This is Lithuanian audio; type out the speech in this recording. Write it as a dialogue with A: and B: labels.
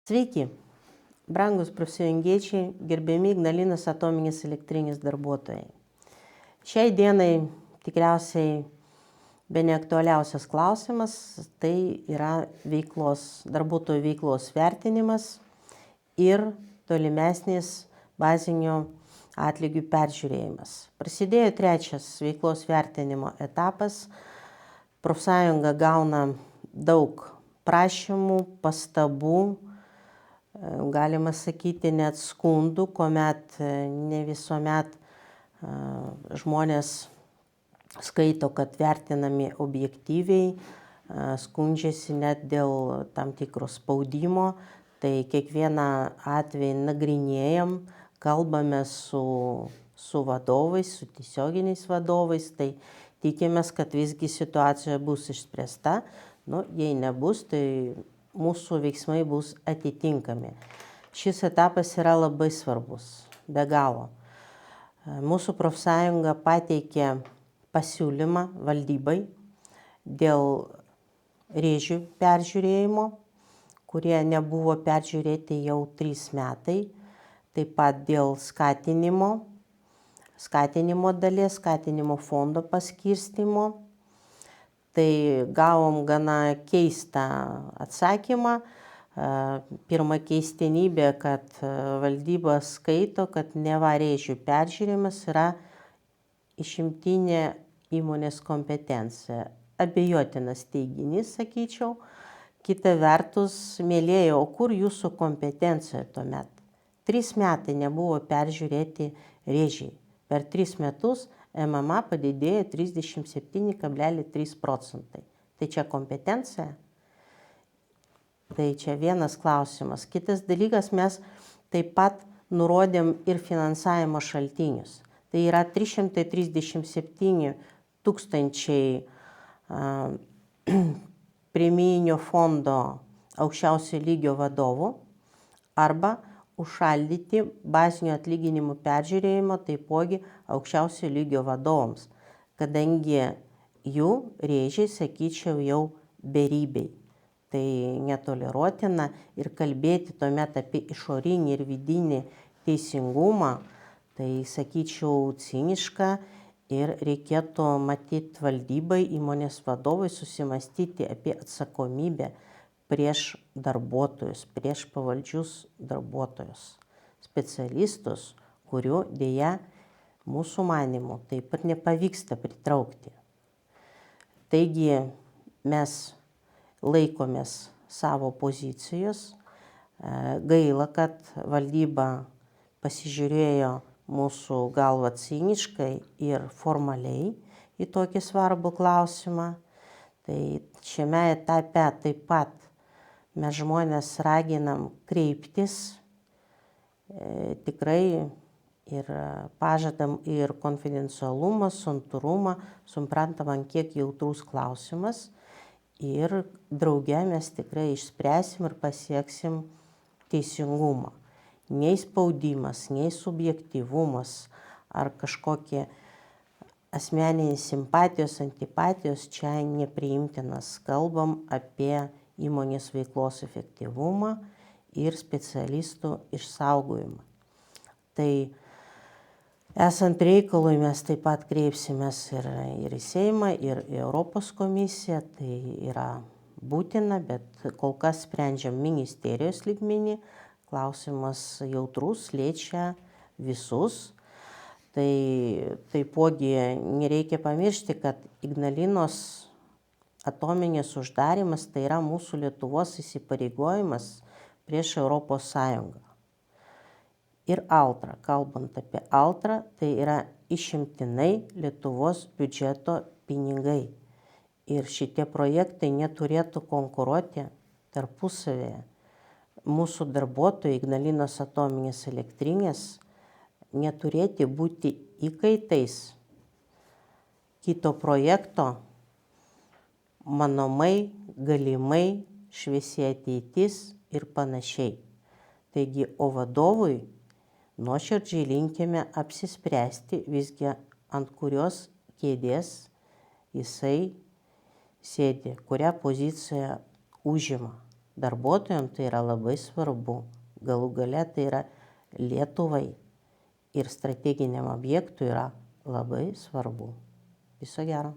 A: Sveiki, brangus prisijungiečiai, gerbiami Ignalinos atominės elektrinės darbuotojai. Šiai dienai tikriausiai bene aktualiausias klausimas tai yra darbuotojų veiklos vertinimas ir tolimesnis bazinių atlygių peržiūrėjimas. Prasidėjo trečias veiklos vertinimo etapas. Profsąjunga gauna daug prašymų, pastabų, galima sakyti net skundų, kuomet ne visuomet žmonės skaito, kad vertinami objektyviai, skundžiasi net dėl tam tikro spaudimo. Tai kiekvieną atvejį nagrinėjam, kalbame su vadovais, su tiesioginiais vadovais, tai tikimės, kad visgi situacija bus išspręsta. Jei nebus, tai mūsų veiksmai bus atitinkami. Šis etapas yra labai svarbus, be galo. Mūsų profsąjunga pateikė pasiūlymą valdybai dėl rėžių peržiūrėjimo, kurie nebuvo peržiūrėti jau 3 metai. Taip pat dėl skatinimo dalies, skatinimo fondo paskirstymo. Tai gavom gana keistą atsakymą. Pirma keistenybė, kad valdyba skaito, kad neva rėžių peržiūrėjimas yra išimtinė įmonės kompetencija. Abejotinas teiginys, sakyčiau. Kita vertus, mielieji, o kur jūsų kompetencija tuomet? 3 metai nebuvo peržiūrėti rėžiai. Per 3 metus MMA padidėjo 37,3%. Tai čia kompetencija? Tai čia vienas klausimas. Kitas dalykas, mes taip pat nurodėm ir finansavimo šaltinius. Tai yra 337 000 premijinio fondo aukščiausio lygio vadovų arba užšaldyti bazinių atlyginimų peržiūrėjimo taipogi aukščiausio lygio vadovams, kadangi jų rėžiai, sakyčiau, jau beribiai. Tai netoleruotina ir kalbėti tuomet apie išorinį ir vidinį teisingumą, tai, sakyčiau, ciniška ir reikėtų matyti valdybai, įmonės vadovai susimastyti apie atsakomybę prieš darbuotojus, prieš pavaldžius darbuotojus, specialistus, kurių dėja mūsų manymu taip pat nepavyksta pritraukti. Taigi mes laikomės savo pozicijos. Gaila, kad valdyba pasižiūrėjo mūsų galva ciniškai ir formaliai į tokį svarbų klausimą. Tai šiame etape taip pat mes žmonės raginam kreiptis, tikrai ir pažadam ir konfidencialumą, santūrumą, suprantam, ant kiek jautrus klausimas ir drauge mes tikrai išspręsim ir pasieksim teisingumą. Nei spaudimas, nei subjektyvumas ar kažkokie asmeninės simpatijos, antipatijos čia nepriimtinas. Kalbam apie įmonės veiklos efektyvumą ir specialistų išsaugojimą. Tai esant reikalui mes taip pat kreipsimės ir į Seimą, ir į Europos komisiją. Tai yra būtina, bet kol kas sprendžiam ministerijos lygmenį. Klausimas jautrus, liečia visus. Tai taipogi nereikia pamiršti, kad Ignalinos atominės uždarimas tai yra mūsų Lietuvos įsipareigojimas prieš Europos Sąjungą. Ir Altra, kalbant apie Altra, tai yra išimtinai Lietuvos biudžeto pinigai. Ir šitie projektai neturėtų konkuruoti tarpusavėje. Mūsų darbuotojai Ignalinos atominės elektrinės neturėtų būti įkaitais kito projekto manomai, galimai, šviesi ateitis ir panašiai. Taigi, o vadovui nuoširdžiai linkime apsispręsti visgi, ant kurios kėdės jisai sėdi, kurią poziciją užima. darbuotojams tai yra labai svarbu. Galų gale tai yra Lietuvai ir strateginiam objektui yra labai svarbu. Viso gero.